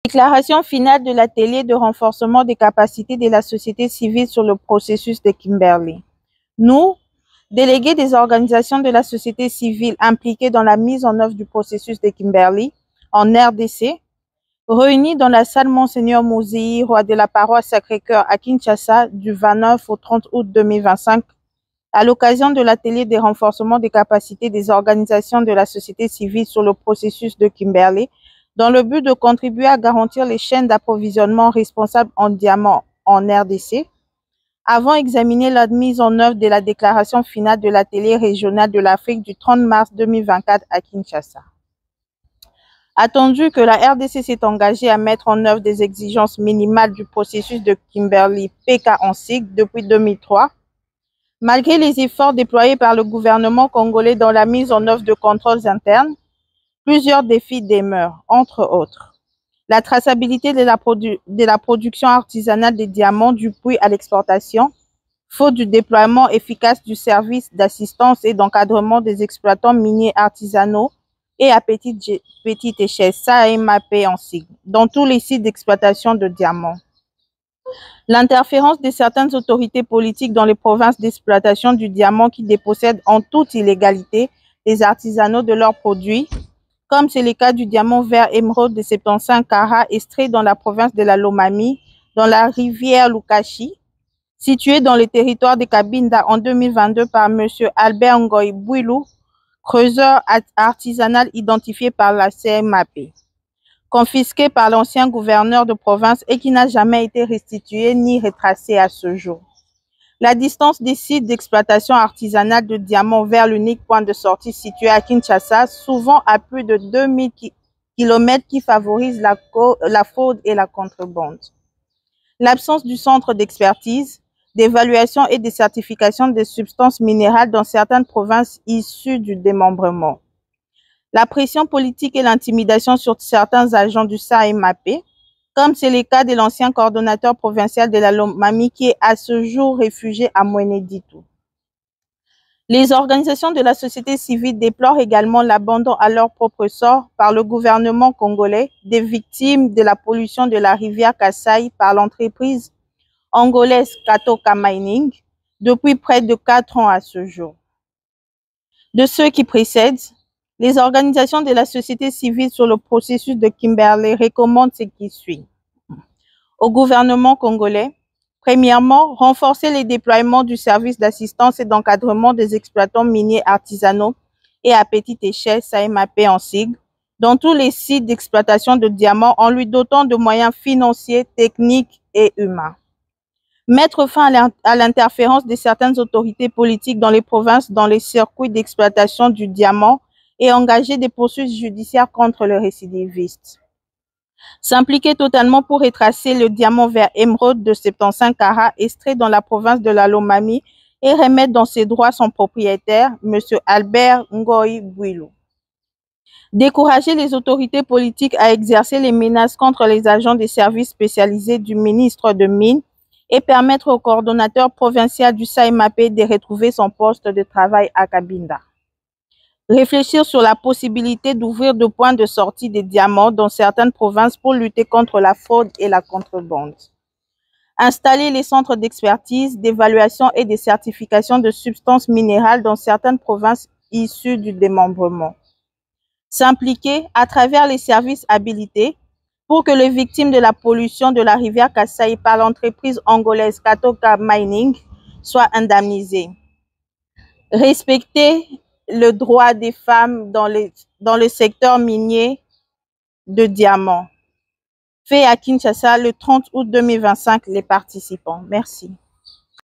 Déclaration finale de l'atelier de renforcement des capacités de la société civile sur le processus de Kimberley. Nous, délégués des organisations de la société civile impliquées dans la mise en œuvre du processus de Kimberley en RDC, réunis dans la salle Monseigneur Mouzei, roi de la paroisse Sacré-Cœur à Kinshasa du 29 au 30 août 2025, à l'occasion de l'atelier de renforcement des capacités des organisations de la société civile sur le processus de Kimberley, dans le but de contribuer à garantir les chaînes d'approvisionnement responsables en diamants en RDC, avons examiné la mise en œuvre de la déclaration finale de l'atelier régional de l'Afrique du 30 mars 2024 à Kinshasa. Attendu que la RDC s'est engagée à mettre en œuvre des exigences minimales du processus de Kimberley PK en sigle depuis 2003, malgré les efforts déployés par le gouvernement congolais dans la mise en œuvre de contrôles internes, plusieurs défis demeurent, entre autres. La traçabilité de la production artisanale des diamants du puits à l'exportation, faute du déploiement efficace du service d'assistance et d'encadrement des exploitants miniers artisanaux et à petite échelle, SAEMAP en sigle, dans tous les sites d'exploitation de diamants. L'interférence de certaines autorités politiques dans les provinces d'exploitation du diamant qui dépossèdent en toute illégalité les artisanaux de leurs produits, comme c'est le cas du diamant vert émeraude de 75 carats extrait dans la province de la Lomami, dans la rivière Lukashi, située dans le territoire de Cabinda en 2022 par M. Albert Ngoy Bouilou, creuseur artisanal identifié par la CMAP, confisqué par l'ancien gouverneur de province et qui n'a jamais été restitué ni retracé à ce jour. La distance des sites d'exploitation artisanale de diamants vers l'unique point de sortie situé à Kinshasa, souvent à plus de 2000 km, qui favorise la fraude et la contrebande. L'absence du centre d'expertise, d'évaluation et de certification des substances minérales dans certaines provinces issues du démembrement. La pression politique et l'intimidation sur certains agents du SAEMAP, comme c'est le cas de l'ancien coordonnateur provincial de la Lomami qui est à ce jour réfugié à Mweneditu. Les organisations de la société civile déplorent également l'abandon à leur propre sort par le gouvernement congolais des victimes de la pollution de la rivière Kasai par l'entreprise angolaise Katoka Mining depuis près de 4 ans à ce jour. De ceux qui précèdent, les organisations de la société civile sur le processus de Kimberley recommandent ce qui suit. Au gouvernement congolais, premièrement, renforcer les déploiements du service d'assistance et d'encadrement des exploitants miniers artisanaux et à petite échelle, SAEMAP en sigle, dans tous les sites d'exploitation de diamants en lui dotant de moyens financiers, techniques et humains. Mettre fin à l'interférence de certaines autorités politiques dans les provinces dans les circuits d'exploitation du diamant et engager des poursuites judiciaires contre les récidivistes. S'impliquer totalement pour retracer le diamant vert émeraude de 75 carats extrait dans la province de la Lomami et remettre dans ses droits son propriétaire, M. Albert Ngoy Bouilou. Décourager les autorités politiques à exercer les menaces contre les agents des services spécialisés du ministre de Mines et permettre au coordonnateur provincial du SAEMAP de retrouver son poste de travail à Cabinda. Réfléchir sur la possibilité d'ouvrir de points de sortie des diamants dans certaines provinces pour lutter contre la fraude et la contrebande. Installer les centres d'expertise, d'évaluation et de certification de substances minérales dans certaines provinces issues du démembrement. S'impliquer à travers les services habilités pour que les victimes de la pollution de la rivière Kasai par l'entreprise angolaise Katoka Mining soient indemnisées. Respecter le droit des femmes dans le secteur minier de diamants. Fait à Kinshasa le 30 août 2025, les participants. Merci.